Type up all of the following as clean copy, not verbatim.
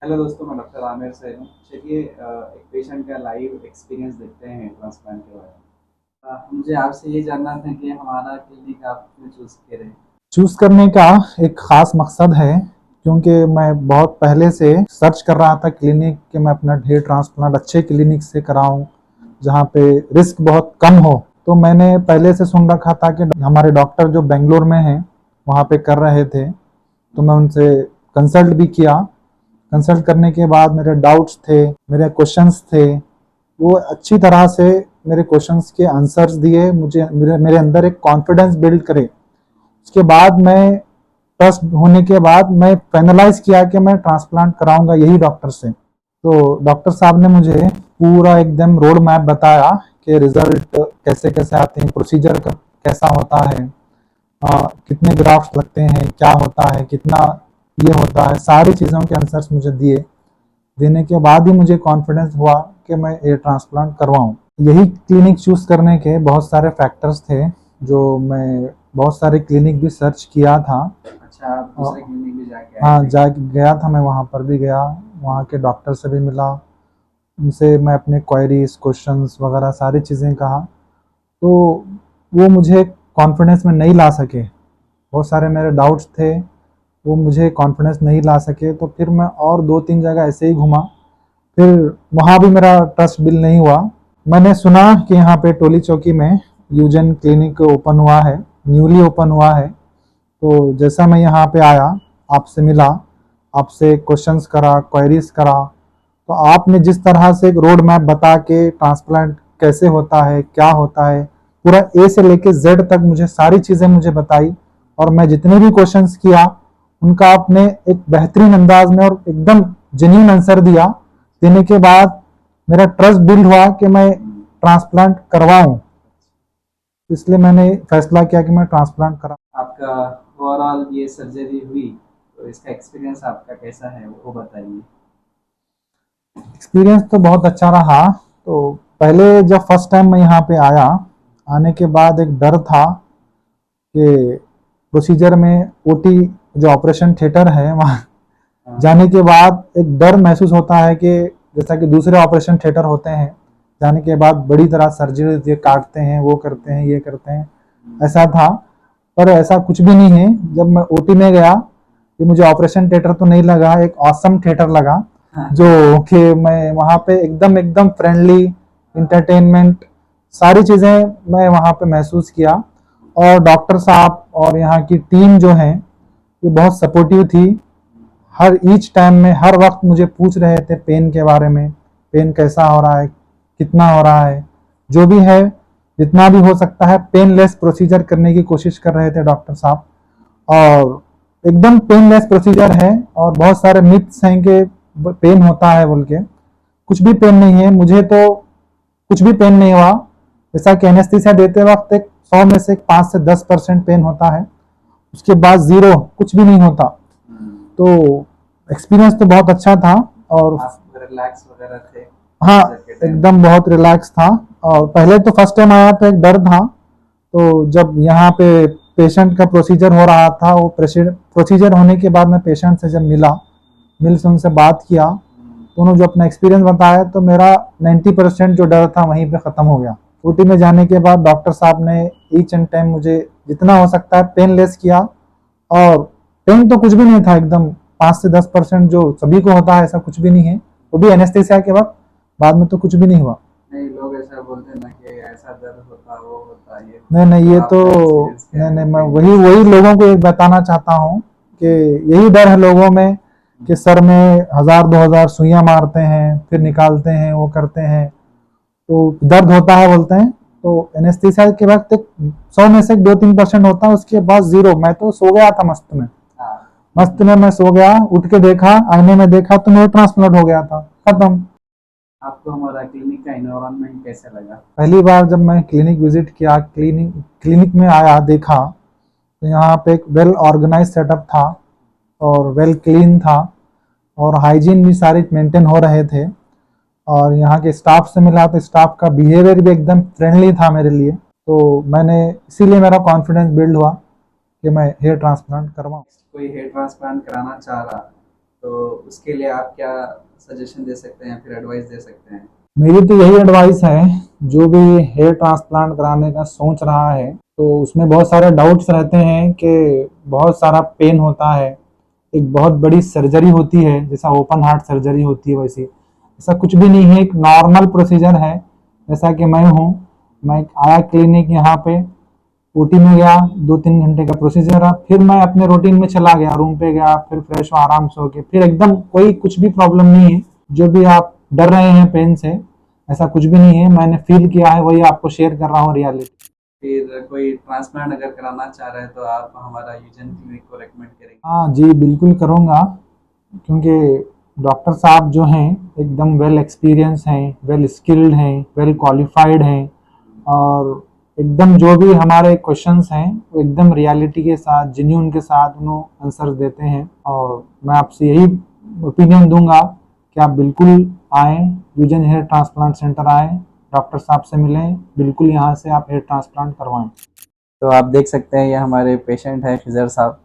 Hello दोस्तों, मैं doctor Aamir से हूँ। चलिए एक पेशेंट का लाइव एक्सपीरियंस देखते हैं ट्रांसप्लांट के बारे में। मुझे आपसे ये जानना था कि हमारा क्लिनिक आप क्यों चूज़ करें। चूज करने का एक खास मकसद है, क्योंकि मैं बहुत पहले से सर्च कर रहा था क्लिनिक कि मैं अपना हेयर ट्रांसप्लांट अच्छे क्लिनिक से कराऊं जहां पे रिस्क बहुत कम हो। तो मैंने पहले से सुन रखा था कि हमारे डॉक्टर जो बेंगलोर में हैं वहां पे कर रहे थे, तो मैं उनसे कंसल्ट भी किया। कंसल्ट करने के बाद मेरे डाउट्स थे, मेरे क्वेश्चंस थे, वो अच्छी तरह से मेरे क्वेश्चंस के आंसर्स दिए, मुझे मेरे अंदर एक कॉन्फिडेंस बिल्ड करे। उसके बाद मैं ट्रस्ट होने के बाद मैं फाइनलाइज किया कि मैं ट्रांसप्लांट कराऊंगा यही डॉक्टर से। तो डॉक्टर साहब ने मुझे पूरा एकदम रोड मैप बताया कि रिजल्ट कैसे कैसे आते हैं, प्रोसीजर कैसा होता है, कितने ग्राफ्ट लगते हैं, क्या होता है, कितना ये होता है, सारी चीज़ों के आंसर्स मुझे दिए। देने के बाद ही मुझे कॉन्फिडेंस हुआ कि मैं ये ट्रांसप्लांट करवाऊं। यही क्लिनिक चूज करने के बहुत सारे फैक्टर्स थे, जो मैं बहुत सारे क्लिनिक भी सर्च किया था। अच्छा, आप दूसरे क्लिनिक भी जाके आए हाँ, थे। जा गया था, मैं वहाँ पर भी गया, वहाँ के डॉक्टर से भी मिला, उनसे मैं अपने क्वेरीज क्वेश्चंस वगैरह सारी चीज़ें कहा। तो वो मुझे कॉन्फिडेंस में नहीं ला सके, बहुत सारे मेरे डाउट्स थे, वो मुझे कॉन्फिडेंस नहीं ला सके। तो फिर मैं और दो तीन जगह ऐसे ही घूमा, फिर वहाँ भी मेरा ट्रस्ट बिल्ड नहीं हुआ। मैंने सुना कि यहाँ पे टोली चौकी में यूजन क्लिनिक ओपन हुआ है, न्यूली ओपन हुआ है। तो जैसा मैं यहाँ पे आया, आपसे मिला, आपसे क्वेश्चंस करा, क्वेरीज करा, तो आपने जिस तरह से एक रोड मैप बता के ट्रांसप्लांट कैसे होता है, क्या होता है, पूरा ए से लेके जेड तक मुझे सारी चीज़ें मुझे बताई। और मैं जितने भी क्वेश्चंस किया उनका आपने एक बेहतरीन अंदाज में और एकदम जेन्यून आंसर दिया। देने के बाद मेरा ट्रस्ट बिल्ड हुआ कि मैं ट्रांसप्लांट करवाऊं, इसलिए मैंने फैसला किया कि मैं ट्रांसप्लांट करा। आपका ओवरऑल ये सर्जरी हुई, तो इसका एक्सपीरियंस आपका कैसा है वो बताइए। एक्सपीरियंस तो बहुत अच्छा रहा। तो पहले जब फर्स्ट टाइम मैं यहाँ पे आया, आने के बाद एक डर था कि प्रोसीजर में ओटी जो ऑपरेशन थिएटर है वहाँ जाने के बाद एक डर महसूस होता है कि जैसा कि दूसरे ऑपरेशन थिएटर होते हैं, जाने के बाद बड़ी तरह सर्जरी होती है, काटते हैं, वो करते हैं, ये करते हैं, ऐसा था। पर ऐसा कुछ भी नहीं है। जब मैं ओटी में गया, ये मुझे ऑपरेशन थिएटर तो नहीं लगा, एक ऑसम थिएटर लगा, जो कि मैं वहाँ पे एकदम एकदम फ्रेंडली, इंटरटेनमेंट, सारी चीज़ें मैं वहाँ पे महसूस किया। और डॉक्टर साहब और यहाँ की टीम जो है ये बहुत सपोर्टिव थी। हर ईच टाइम में हर वक्त मुझे पूछ रहे थे पेन के बारे में, पेन कैसा हो रहा है, कितना हो रहा है, जो भी है, जितना भी हो सकता है पेनलेस प्रोसीजर करने की कोशिश कर रहे थे डॉक्टर साहब। और एकदम पेनलेस प्रोसीजर है। और बहुत सारे मिथ्स हैं कि पेन होता है बोल के, कुछ भी पेन नहीं है, मुझे तो कुछ भी पेन नहीं हुआ। जैसा कि एनेस्थीसिया देते वक्त एक 100 में से 5 से 10% पेन होता है, उसके बाद जीरो, कुछ भी नहीं होता। तो एक्सपीरियंस तो बहुत अच्छा था। और आप रिलैक्स वगैरह थे हाँ, प्रोसीजर के टाइम पे। एकदम बहुत रिलैक्स था। और पहले तो फर्स्ट टाइम आया तो एक डर था। तो जब यहाँ पे पेशेंट का प्रोसीजर हो रहा था, वो प्रोसीजर होने के बाद मैं पेशेंट से जब मिल से उनसे बात किया, तो उन्होंने जो अपना एक्सपीरियंस बताया, तो मेरा 90% जो डर था वहीं पे ख़त्म हो गया। ओटी में जाने के बाद डॉक्टर साहब ने ईच एंड टाइम मुझे जितना हो सकता है पेनलेस किया। और पेन तो कुछ भी नहीं था, एकदम 5 से 10% जो सभी को होता है ऐसा कुछ भी नहीं है, वो भी एनेस्थेसिया के वक्त। बाद में तो कुछ भी नहीं हुआ। नहीं, लोग ऐसा बोलते हैं ना कि ऐसा दर्द होता, वो होता, ये नहीं होता, नहीं, तो ये तो आपका एक्सपीरियंस क्या नहीं है नहीं, वो मैं पेन वही लेस। वही लोगों को एक बताना चाहता हूँ कि यही डर है लोगों में कि सर में 1000 2000 सुइयां मारते हैं, फिर निकालते हैं, वो करते हैं, तो दर्द होता है बोलते हैं। तो एनेस्थीसिया के वक्त एक 100 में से 2-3% होता है, उसके बाद जीरो। मैं तो सो गया था मस्त में, हाँ। मस्त में मैं सो गया, उठ के देखा, आईने में देखा तो मेरा ट्रांसप्लांट हो गया था, खत्म। आपको हमारा क्लिनिक का एनवायरनमेंट कैसा लगा। पहली बार जब मैं क्लिनिक विजिट किया, क्लिनिक में आया, देखा, तो यहाँ पे एक वेल ऑर्गेनाइज सेटअप था और वेल क्लीन था, और हाइजीन भी सारे मेंटेन हो रहे थे। और यहाँ के स्टाफ से मिला तो स्टाफ का बिहेवियर भी एकदम फ्रेंडली था मेरे लिए। तो मैंने इसीलिए मेरा कॉन्फिडेंस बिल्ड हुआ कि मैं हेयर ट्रांसप्लांट करवाऊँ। कोई हेयर ट्रांसप्लांट कराना चाह रहा, तो उसके लिए आप क्या सजेशन दे सकते हैं, फिर एडवाइस दे सकते हैं? मेरी तो यही एडवाइस है, जो भी हेयर ट्रांसप्लांट कराने का सोच रहा है तो उसमें बहुत सारे डाउट्स रहते हैं कि बहुत सारा पेन होता है, एक बहुत बड़ी सर्जरी होती है, जैसा ओपन हार्ट सर्जरी होती है वैसी। ऐसा कुछ भी नहीं है, एक नॉर्मल प्रोसीजर है। जैसा कि मैं आया क्लिनिक यहाँ पे, ओटी में गया, 2-3 घंटे का प्रोसीजर रहा, फिर मैं अपने रूटीन में चला गया, रूम पे गया, फिर फ्रेश हुआ, आराम से होके फिर एकदम कोई कुछ भी प्रॉब्लम नहीं है। जो भी आप डर रहे हैं पेन से, ऐसा कुछ भी नहीं है, मैंने फील किया है, वही आपको शेयर कर रहा हूँ रियलिटी। फिर कोई ट्रांसप्लांट अगर कराना चाह रहे हैं तो आप हमारा यूजन क्लिनिक को रेकमेंड करेंगे? हाँ जी, बिल्कुल करूँगा, क्योंकि डॉक्टर साहब जो हैं एकदम वेल एक्सपीरियंस हैं, वेल स्किल्ड हैं, वेल क्वालिफाइड हैं, और एकदम जो भी हमारे क्वेश्चंस हैं वो एकदम रियलिटी के साथ, जेन्यून के साथ उन्होंने आंसर देते हैं। और मैं आपसे यही ओपिनियन दूंगा कि आप बिल्कुल आएँ, यूजन हेयर ट्रांसप्लांट सेंटर आएँ, डॉक्टर साहब से मिलें, बिल्कुल यहाँ से आप हेयर ट्रांसप्लांट करवाएं। तो आप देख सकते हैं ये हमारे पेशेंट है खिजर साहब।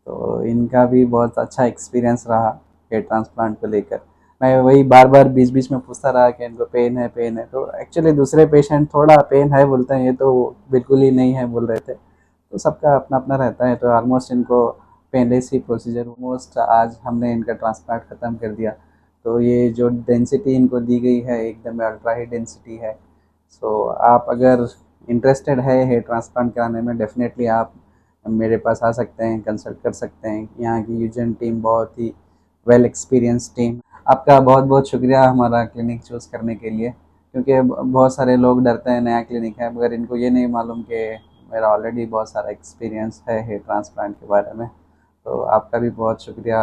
तो इनका भी बहुत अच्छा एक्सपीरियंस रहा हेयर ट्रांसप्लांट को लेकर। मैं वही बार बार बीच बीच में पूछता रहा कि इनको पेन है, तो एक्चुअली दूसरे पेशेंट थोड़ा पेन है बोलते हैं, ये तो बिल्कुल ही नहीं है बोल रहे थे। तो सबका अपना अपना रहता है। तो ऑलमोस्ट इनको पेनलेस ही प्रोसीजर, ऑलमोस्ट आज हमने इनका ट्रांसप्लांट ख़त्म कर दिया। तो ये जो डेंसिटी इनको दी गई है एकदम अल्ट्रा हाई डेंसिटी है। सो आप अगर इंटरेस्टेड है हेयर ट्रांसप्लांट कराने में, डेफिनेटली आप मेरे पास आ सकते हैं, कंसल्ट कर सकते हैं। यहाँ की यूजन टीम बहुत ही वेल एक्सपीरियंस टीम। आपका बहुत बहुत शुक्रिया हमारा क्लिनिक चूज़ करने के लिए, क्योंकि बहुत सारे लोग डरते हैं, नया क्लिनिक है, मगर इनको ये नहीं मालूम कि मेरा ऑलरेडी बहुत सारा एक्सपीरियंस है हेयर ट्रांसप्लांट के बारे में। तो आपका भी बहुत शुक्रिया।